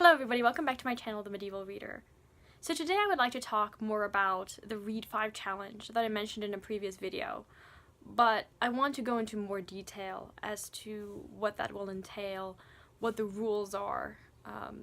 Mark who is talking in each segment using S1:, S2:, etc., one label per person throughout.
S1: Hello everybody, welcome back to my channel, The Medieval Reader. So today I would like to talk more about the Read 5 challenge that I mentioned in a previous video, but I want to go into more detail as to what that will entail, what the rules are,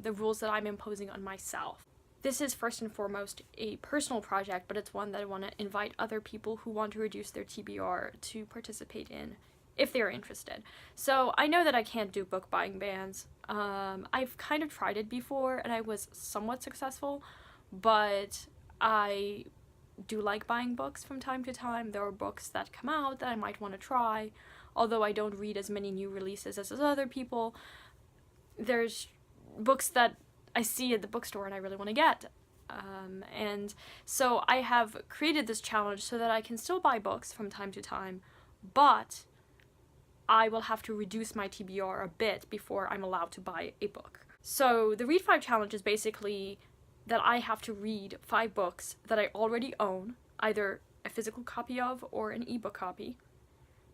S1: the rules that I'm imposing on myself. This is first and foremost a personal project, but it's one that I want to invite other people who want to reduce their TBR to participate in, if they're interested. So I know that I can't do book buying bans. I've kind of tried it before and I was somewhat successful, but I do like buying books from time to time. There are books that come out that I might want to try, although I don't read as many new releases as other people. There's books that I see at the bookstore and I really want to get. And so I have created this challenge so that I can still buy books from time to time, but I will have to reduce my TBR a bit before I'm allowed to buy a book. So the Read 5 challenge is basically that I have to read 5 books that I already own, either a physical copy of or an ebook copy,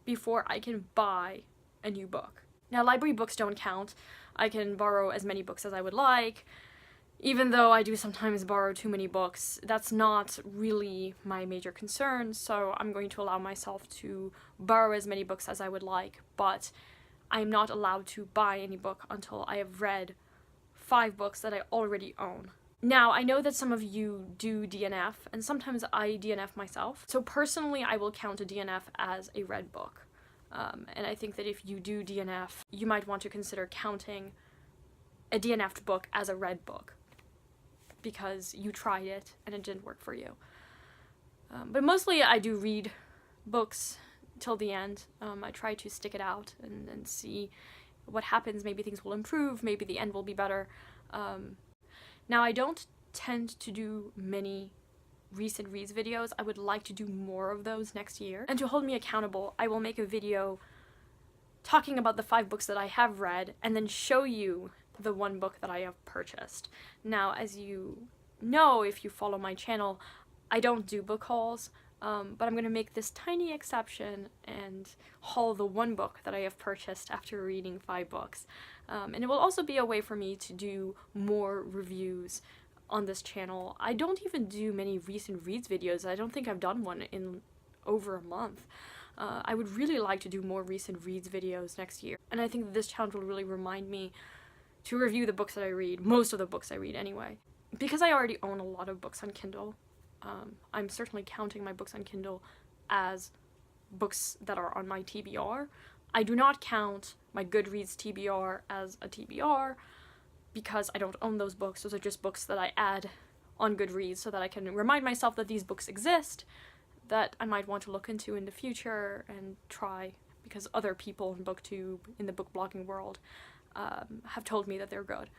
S1: before I can buy a new book. Now, library books don't count. I can borrow as many books as I would like. Even though I do sometimes borrow too many books, that's not really my major concern, so I'm going to allow myself to borrow as many books as I would like, but I'm not allowed to buy any book until I have read 5 books that I already own. Now, I know that some of you do DNF, and sometimes I DNF myself, so personally I will count a DNF as a read book. And I think that if you do DNF, you might want to consider counting a DNF'd book as a read book, because you tried it and it didn't work for you. But mostly I do read books till the end. I try to stick it out and see what happens. Maybe things will improve, maybe the end will be better. Now, I don't tend to do many recent reads videos. I would like to do more of those next year. And to hold me accountable, I will make a video talking about the 5 books that I have read and then show you the 1 book that I have purchased. Now, as you know, if you follow my channel, I don't do book hauls, but I'm going to make this tiny exception and haul the 1 book that I have purchased after reading 5 books. And it will also be a way for me to do more reviews on this channel. I don't even do many recent reads videos. I don't think I've done one in over a month. I would really like to do more recent reads videos next year, and I think this challenge will really remind me to review the books that I read, most of the books I read anyway. Because I already own a lot of books on Kindle, I'm certainly counting my books on Kindle as books that are on my TBR. I do not count my Goodreads TBR as a TBR because I don't own those books. Those are just books that I add on Goodreads so that I can remind myself that these books exist, that I might want to look into in the future and try, because other people in BookTube, in the book blogging world, have told me that they're good.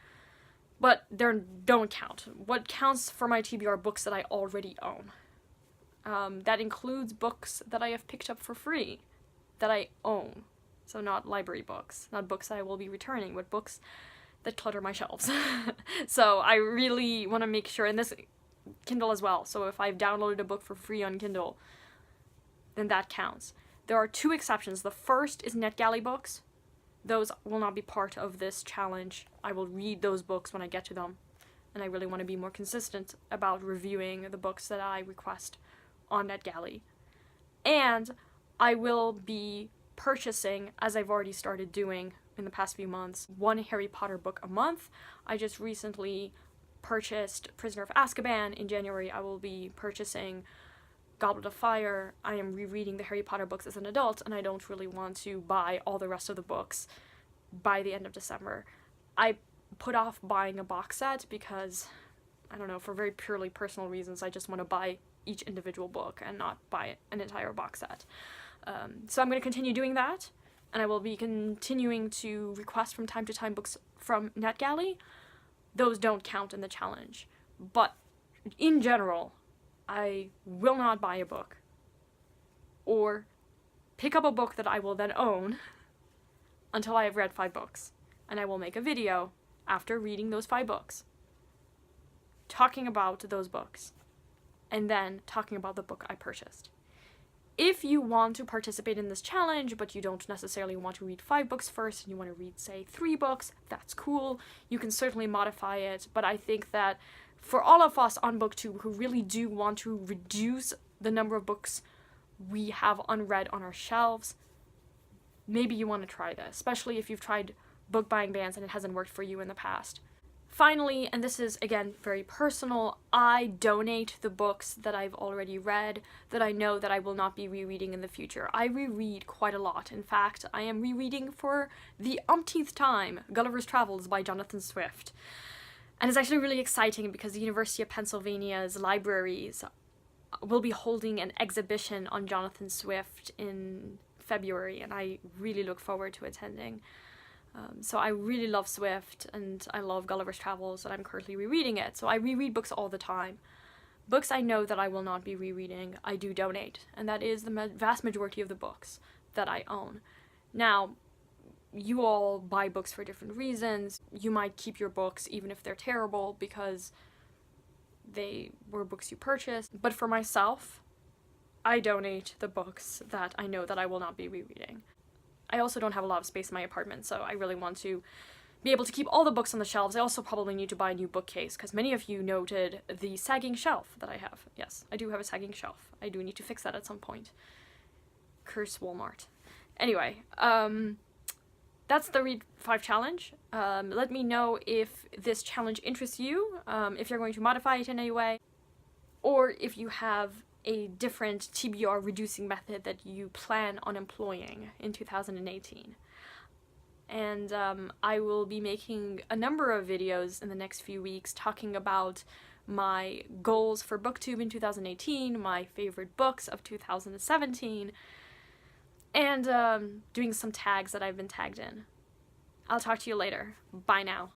S1: But they don't count. What counts for my TBR books that I already own. That includes books that I have picked up for free, that I own. So not library books, not books that I will be returning, but books that clutter my shelves. So I really want to make sure, and this Kindle as well, so if I've downloaded a book for free on Kindle, then that counts. There are 2 exceptions. The first is NetGalley books. Those will not be part of this challenge. I will read those books when I get to them, and I really want to be more consistent about reviewing the books that I request on NetGalley. And I will be purchasing, as I've already started doing in the past few months, 1 Harry Potter book a month. I just recently purchased Prisoner of Azkaban. In January I will be purchasing Goblet of Fire. I am rereading the Harry Potter books as an adult, and I don't really want to buy all the rest of the books by the end of December. I put off buying a box set because, I don't know, for very purely personal reasons, I just want to buy each individual book and not buy an entire box set. So I'm going to continue doing that, and I will be continuing to request from time to time books from NetGalley. Those don't count in the challenge. But in general, I will not buy a book or pick up a book that I will then own until I have read 5 books. And I will make a video after reading those 5 books, talking about those books, and then talking about the book I purchased. If you want to participate in this challenge, but you don't necessarily want to read 5 books first and you want to read, say, 3 books, that's cool. You can certainly modify it, but I think that for all of us on booktube who really do want to reduce the number of books we have unread on our shelves, maybe you want to try this, especially if you've tried book buying bans and it hasn't worked for you in the past. Finally, and this is, again, very personal, I donate the books that I've already read that I know that I will not be rereading in the future. I reread quite a lot. In fact, I am rereading for the umpteenth time Gulliver's Travels by Jonathan Swift. And it's actually really exciting because the University of Pennsylvania's libraries will be holding an exhibition on Jonathan Swift in February, and I really look forward to attending. So I really love Swift, and I love Gulliver's Travels, and I'm currently rereading it. So I reread books all the time. Books I know that I will not be rereading, I do donate, and that is the vast majority of the books that I own. Now, you all buy books for different reasons. You might keep your books even if they're terrible because they were books you purchased. But for myself, I donate the books that I know that I will not be rereading. I also don't have a lot of space in my apartment, so I really want to be able to keep all the books on the shelves. I also probably need to buy a new bookcase, because many of you noted the sagging shelf that I have. Yes, I do have a sagging shelf. I do need to fix that at some point. Curse Walmart. Anyway, that's the Read 5 challenge. Let me know if this challenge interests you, if you're going to modify it in any way, or if you have a different TBR reducing method that you plan on employing in 2018. And I will be making a number of videos in the next few weeks talking about my goals for BookTube in 2018, my favorite books of 2017, and doing some tags that I've been tagged in. I'll talk to you later. Bye now.